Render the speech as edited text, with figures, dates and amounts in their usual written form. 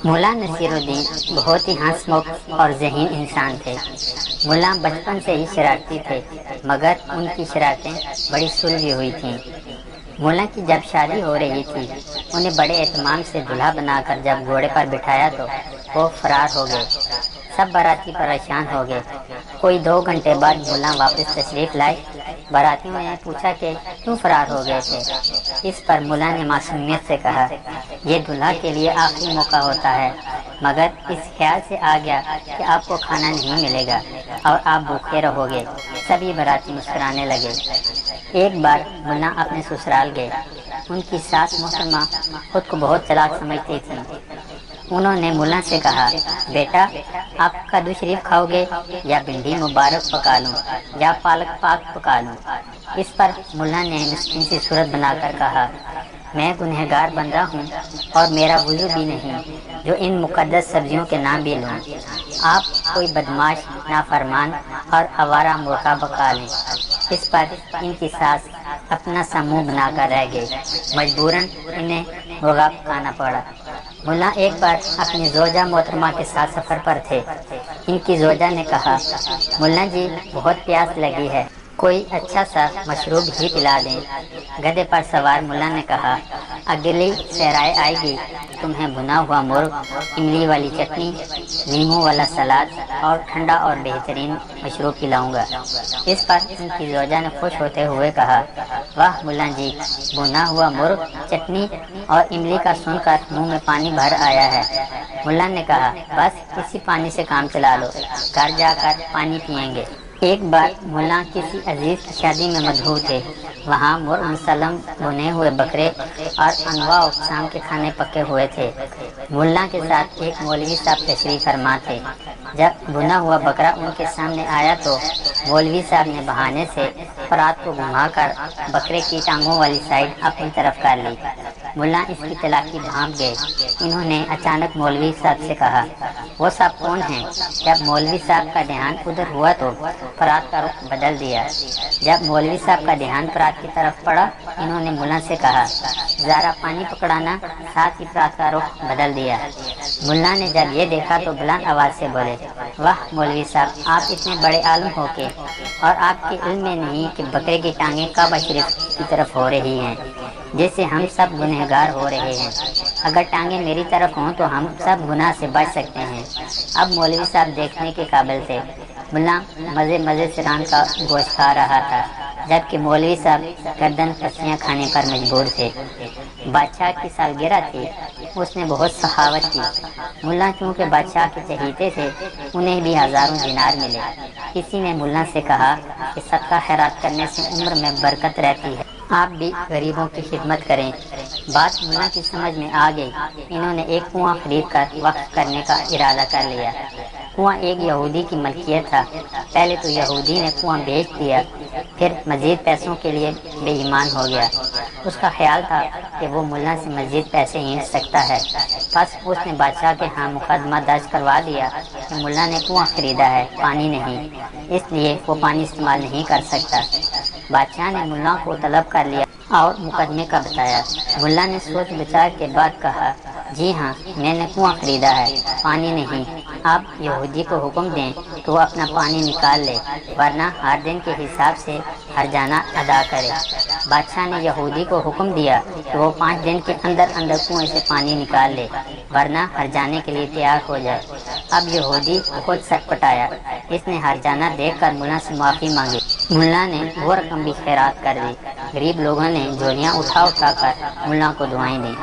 مولا نصیر الدین بہت ہی ہنس مکھ اور ذہین انسان تھے۔ مولا بچپن سے ہی شرارتی تھے، مگر ان کی شرارتیں بڑی سلجھی ہوئی تھیں۔ مولا کی جب شادی ہو رہی تھی، انہیں بڑے اہتمام سے دلہا بنا کر جب گھوڑے پر بٹھایا تو وہ فرار ہو گئے۔ سب باراتی پریشان ہو گئے۔ کوئی 2 گھنٹے بعد مولا واپس تشریف لائے۔ باراتیوں نے پوچھا کہ کیوں فرار ہو گئے تھے؟ اس پر مولا نے معصومیت سے کہا، یہ دلہا کے لیے آخری موقع ہوتا ہے، مگر اس خیال سے آ گیا کہ آپ کو کھانا نہیں ملے گا اور آپ بھوکے رہو گے۔ سبھی باراتی مسکرانے لگے۔ ایک بار مولا اپنے سسرال گئے۔ ان کی ساس محترمہ خود کو بہت چالاک سمجھتی تھیں۔ انہوں نے مولا سے کہا، بیٹا آپ کدو شریف کھاؤ گے یا بھنڈی مبارک پکا لوں یا پالک پاک پکا لوں؟ اس پر مولا نے مسکین سی صورت بنا کر کہا، میں گنہگار بندہ ہوں اور میرا وضو بھی نہیں جو ان مقدس سبزیوں کے نام بھی لوں۔ آپ کوئی بدماش، نافرمان اور آوارہ مرغا پکا لیں۔ اس پر ان کی ساس اپنا سا منہ بنا کر رہ گئی۔ مجبوراً انہیں مرغا پکانا پڑا۔ مولا ایک بار اپنی زوجہ محترمہ کے ساتھ سفر پر تھے۔ ان کی زوجہ نے کہا، مولا جی بہت پیاس لگی ہے، کوئی اچھا سا مشروب ہی پلا دیں۔ گدھے پر سوار مولا نے کہا، اگلی صحرائے آئے گی تمہیں بھنا ہوا مرغ، املی والی چٹنی، لیموں والا سلاد اور ٹھنڈا اور بہترین مشروب پلاؤں گا۔ اس پر ان کی زوجہ نے خوش ہوتے ہوئے کہا، واہ مولا جی، بھنا ہوا مرغ، چٹنی اور املی کا سن کر منہ میں پانی بھر آیا ہے۔ مولا نے کہا، بس اسی پانی سے کام چلا لو، گھر جا کر پانی پئیں گے۔ ایک بار مولا کسی عزیز کی شادی میں مدعو تھے۔ وہاں مرغ مسلم، بھنے ہوئے بکرے اور انواع اقسام کے کھانے پکے ہوئے تھے۔ مولا کے ساتھ ایک مولوی صاحب تشریف فرما تھے۔ جب بھنا ہوا بکرا ان کے سامنے آیا تو مولوی صاحب نے بہانے سے فرات کو گھما کر بکرے کی ٹانگوں والی سائڈ اپنی طرف کر لی۔ مولا اس کی چالاکی بھانپ گئے۔ انہوں نے اچانک مولوی صاحب سے کہا، وہ صاحب کون ہیں؟ جب مولوی صاحب کا دھیان ادھر ہوا تو فرات کا رخ بدل دیا۔ جب مولوی صاحب کا دھیان فرات کی طرف پڑا، انہوں نے مولا سے کہا، ذرا پانی پکڑانا، ساتھ ہی فرات کا رخ بدل دیا۔ مولا نے جب یہ دیکھا تو بلند آواز سے بولے، واہ مولوی صاحب، آپ اتنے بڑے عالم ہو کے اور آپ کے علم میں نہیں کہ بکرے کی ٹانگیں کعبہ شریف کی طرف ہو رہی ہیں، جس سے ہم سب گنہگار ہو رہے ہیں۔ اگر ٹانگیں میری طرف ہوں تو ہم سب گناہ سے بچ سکتے ہیں۔ اب مولوی صاحب دیکھنے کے قابل تھے۔ مولا مزے سے ران کا گوشت کھا رہا تھا، جبکہ مولوی صاحب گردن پسیاں کھانے پر مجبور تھے۔ بادشاہ کی سالگرہ تھی، اس نے بہت سخاوت کی۔ مولا چونکہ بادشاہ کے چہیتے تھے، انہیں بھی ہزاروں دینار ملے۔ کسی نے مولا سے کہا کہ صدقہ خیرات کرنے سے عمر میں برکت رہتی ہے، آپ بھی غریبوں کی خدمت کریں۔ بات مولا کی سمجھ میں آ گئی۔ انہوں نے ایک کنواں خرید کر وقف کرنے کا ارادہ کر لیا۔ کنواں ایک یہودی کی ملکیت تھا۔ پہلے تو یہودی نے کنواں بیچ دیا، پھر مزید پیسوں کے لیے بے ایمان ہو گیا۔ اس کا خیال تھا کہ وہ مولا سے مزید پیسے ہینچ سکتا ہے، بس اس نے بادشاہ کے ہاں مقدمہ درج کروا دیا کہ مولا نے کنواں خریدا ہے، پانی نہیں، اس لیے وہ پانی استعمال نہیں کر سکتا۔ بادشاہ نے مولا کو طلب کر لیا اور مقدمے کا بتایا۔ مولا نے سوچ بچار کے بعد کہا، جی ہاں، میں نے کنواں خریدا ہے، پانی نہیں۔ آپ یہودی کو حکم دیں تو وہ اپنا پانی نکال لے، ورنہ ہر دن کے حساب سے ہرجانہ ادا کرے۔ بادشاہ نے یہودی کو حکم دیا کہ وہ 5 دن کے اندر کنویں سے پانی نکال لے، ورنہ ہرجانے کے لیے تیار ہو جائے۔ اب یہودی بہت سٹ پٹایا۔ اس نے ہرجانہ دیکھ کر مولا سے معافی مانگی۔ مولا نے وہ رقم بھی خیرات کر دی۔ غریب لوگوں نے جھولیاں اٹھا کر مولا کو دعائیں دیں۔